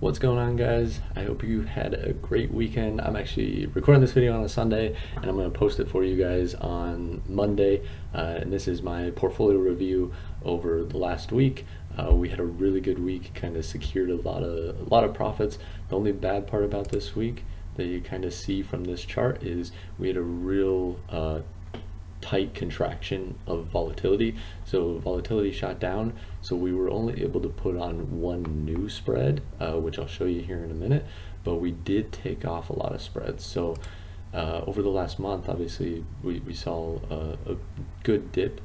What's going on, guys? I hope you had a great weekend. I'm actually recording this video on a Sunday and I'm going to post it for you guys on Monday. And this is my portfolio review over the last week. We had a really good week, kind of secured a lot of profits. The only bad part about this week that you kind of see from this chart is we had a real tight contraction of volatility. So volatility shot down, so we were only able to put on one new spread, which I'll show you here in a minute, but we did take off a lot of spreads. So over the last month, obviously we saw a good dip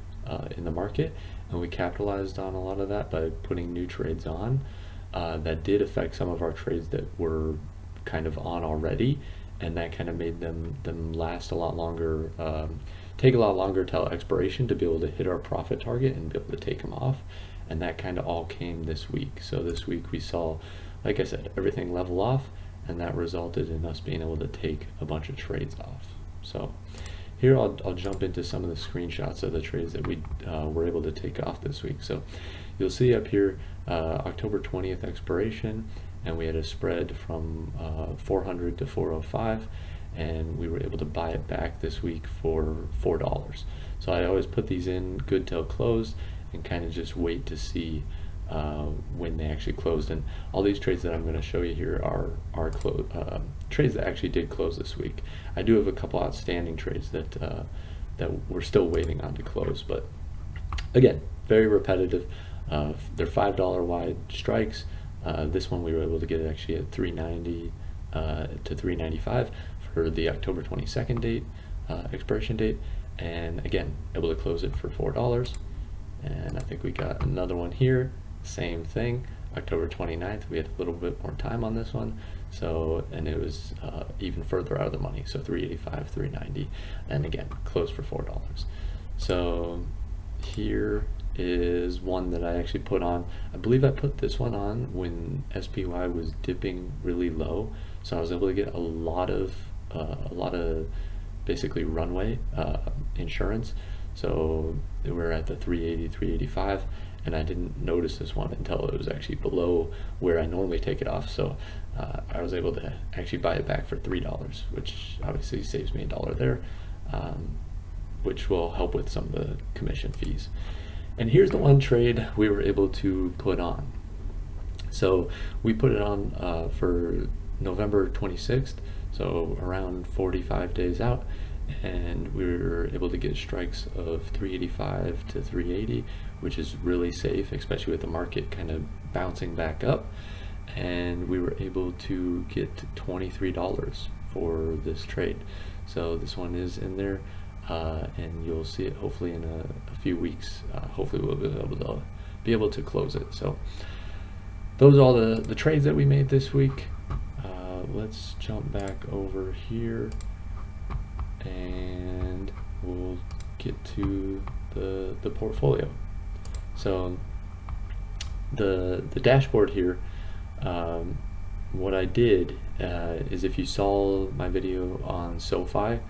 in the market, and we capitalized on a lot of that by putting new trades on. That did affect some of our trades that were kind of on already, and that kind of made them last a lot longer, take a lot longer till expiration to be able to hit our profit target and be able to take them off. And that kind of all came this week. So this week we saw, like I said, everything level off, and that resulted in us being able to take a bunch of trades off. So here I'll jump into some of the screenshots of the trades that we were able to take off this week. So you'll see up here October 20th expiration, and we had a spread from 400 to 405, and we were able to buy it back this week for $4. So I always put these in good till closed and kind of just wait to see when they actually closed. And all these trades that I'm going to show you here are trades that actually did close this week. I do have a couple outstanding trades that that we're still waiting on to close, but again, very repetitive. They're $5 wide strikes. This one we were able to get it actually at 390 to 395 for the October 22nd date, expiration date, and again, able to close it for $4. And I think we got another one here, same thing, October 29th. We had a little bit more time on this one, so, and it was even further out of the money, so 385, 390, and again, closed for $4. So here is one that I actually put on. I believe I put this one on when SPY was dipping really low, so I was able to get a lot of basically runway insurance. So we're at the 380, 385, and I didn't notice this one until it was actually below where I normally take it off. So I was able to actually buy it back for $3, which obviously saves me $1 there, which will help with some of the commission fees. And here's the one trade we were able to put on. So we put it on for November 26th, so around 45 days out, and we were able to get strikes of 385 to 380, which is really safe, especially with the market kind of bouncing back up. And we were able to get $23 for this trade. So this one is in there, and you'll see it hopefully in a few weeks. Hopefully we'll be able to close it. So those are all the trades that we made this week. Let's jump back over here and we'll get to the portfolio. So the dashboard here, what I did is, if you saw my video on SoFi,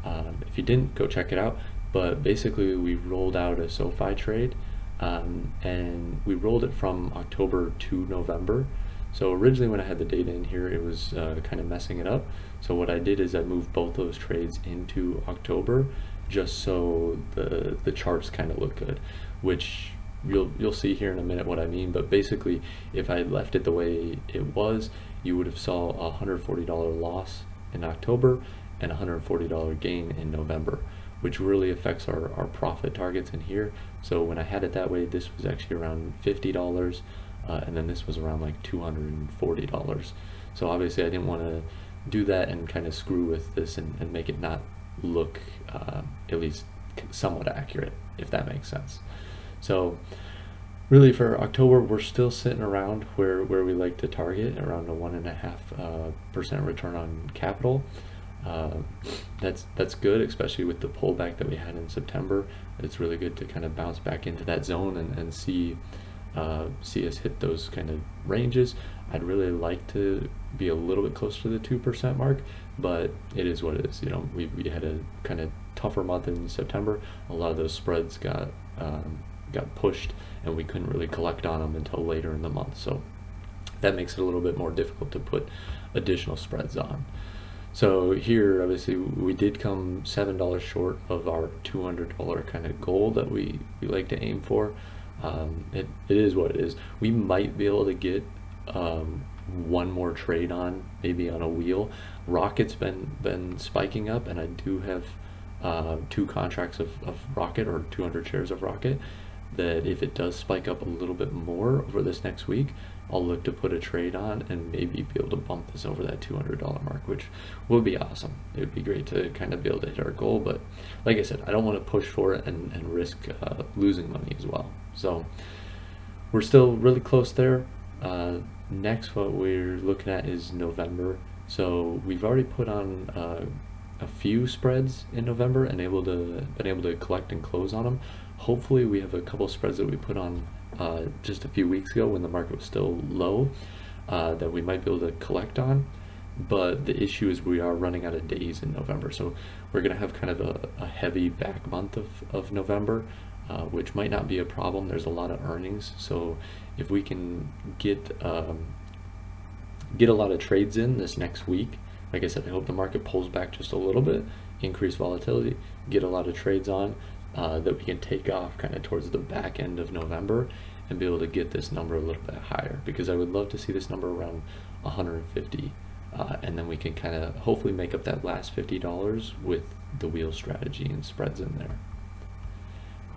if you didn't, go check it out, but basically we rolled out a SoFi trade, and we rolled it from October to November. So originally when I had the data in here, it was kind of messing it up. So what I did is I moved both those trades into October, just so the charts kind of look good, which you'll see here in a minute what I mean. But basically, if I left it the way it was, you would have saw a $140 loss in October and a $140 gain in November, which really affects our profit targets in here. So when I had it that way, this was actually around $50, and then this was around like $240. So obviously I didn't want to do that and kind of screw with this and make it not look at least somewhat accurate, if that makes sense. So really for October, we're still sitting around where we like to target, around a 1.5% return on capital. That's good, especially with the pullback that we had in September. It's really good to kind of bounce back into that zone and see us hit those kind of ranges. I'd really like to be a little bit closer to the 2% mark, but it is what it is. You know, we had a kind of tougher month in September. A lot of those spreads got pushed, and we couldn't really collect on them until later in the month. So that makes it a little bit more difficult to put additional spreads on. So here, obviously, we did come $7 short of our $200 kind of goal that we like to aim for. It is what it is. We might be able to get one more trade on, maybe on a wheel. Rocket's been spiking up, and I do have 2 contracts of Rocket, or 200 shares of Rocket, that if it does spike up a little bit more over this next week, I'll look to put a trade on and maybe be able to bump this over that $200 mark, which would be awesome. It would be great to kind of be able to hit our goal, but like I said, I don't want to push for it and risk losing money as well. So we're still really close there. Next, what we're looking at is November. So we've already put on a few spreads in November and been able to collect and close on them. Hopefully we have a couple spreads that we put on just a few weeks ago when the market was still low that we might be able to collect on, but the issue is we are running out of days in November, so we're going to have kind of a heavy back month of November, which might not be a problem. There's a lot of earnings, so if we can get a lot of trades in this next week, like I said, I hope the market pulls back just a little bit, increase volatility, get a lot of trades on, that we can take off kind of towards the back end of November and be able to get this number a little bit higher, because I would love to see this number around 150, and then we can kind of hopefully make up that last $50 with the wheel strategy and spreads in there.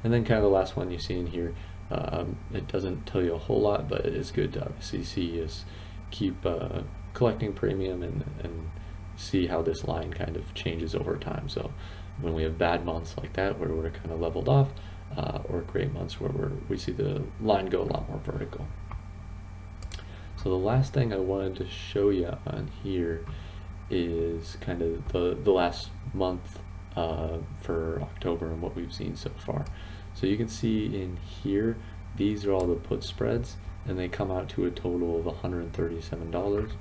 And then kind of the last one you see in here, it doesn't tell you a whole lot, but it's good to obviously see is keep collecting premium and see how this line kind of changes over time. So when we have bad months like that where we're kind of leveled off, or great months where we see the line go a lot more vertical. So the last thing I wanted to show you on here is kind of the last month for October and what we've seen so far. So you can see in here, these are all the put spreads, and they come out to a total of $137,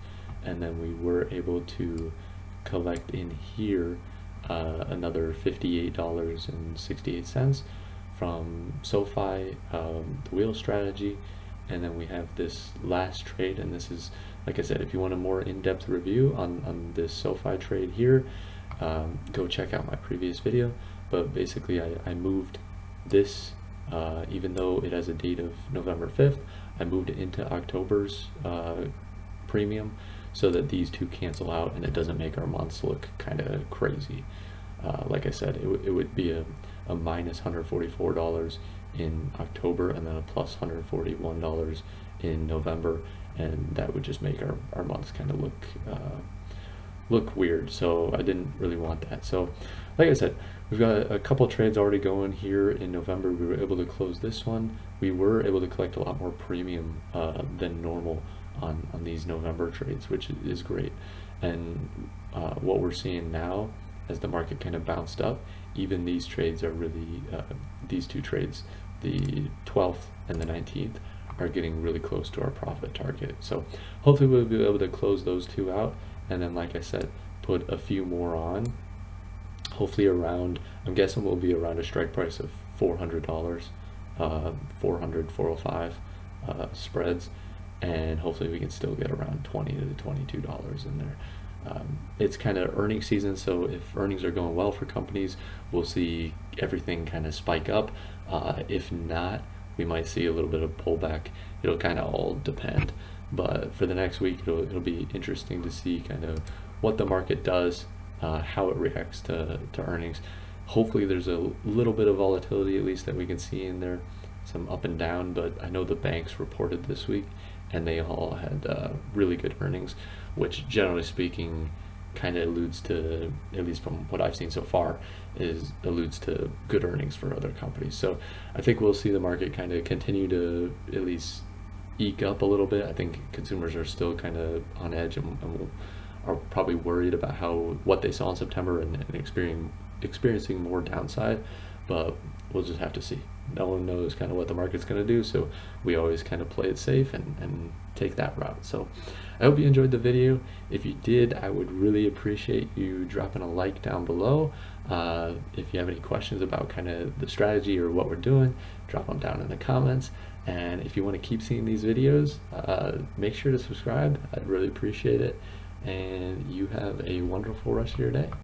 and then we were able to collect in here another $58.68 from SoFi, the wheel strategy. And then we have this last trade, and this is, like I said, if you want a more in-depth review on this SoFi trade here, go check out my previous video. But basically I moved this, even though it has a date of November 5th, I moved it into October's premium so that these two cancel out and it doesn't make our months look kind of crazy. Like I said, it would be a minus $144 in October and then a plus $141 in November, and that would just make our months kind of look weird. So I didn't really want that. So like I said, we've got a couple trades already going here in November. We were able to close this one. We were able to collect a lot more premium than normal on these November trades, which is great. And what we're seeing now, as the market kind of bounced up, even these trades are really, these two trades, the 12th and the 19th, are getting really close to our profit target. So hopefully we'll be able to close those two out, and then, like I said, put a few more on, hopefully around, I'm guessing we'll be around a strike price of $400, 400, 405 spreads, and hopefully we can still get around $20 to $22 in there. It's kind of earnings season, so if earnings are going well for companies, we'll see everything kind of spike up. If not, we might see a little bit of pullback. It'll kind of all depend, but for the next week it'll be interesting to see kind of what the market does, how it reacts to earnings. Hopefully there's a little bit of volatility at least that we can see in there, some up and down, but I know the banks reported this week and they all had really good earnings, which generally speaking kind of alludes to, at least from what I've seen so far, alludes to good earnings for other companies. So I think we'll see the market kind of continue to at least eke up a little bit. I think consumers are still kind of on edge and are probably worried about what they saw in September and experiencing more downside, but we'll just have to see. No one knows kind of what the market's going to do, so we always kind of play it safe and take that route. So I hope you enjoyed the video. If you did, I would really appreciate you dropping a like down below. If you have any questions about kind of the strategy or what we're doing, drop them down in the comments. And if you want to keep seeing these videos, make sure to subscribe. I'd really appreciate it. And you have a wonderful rest of your day.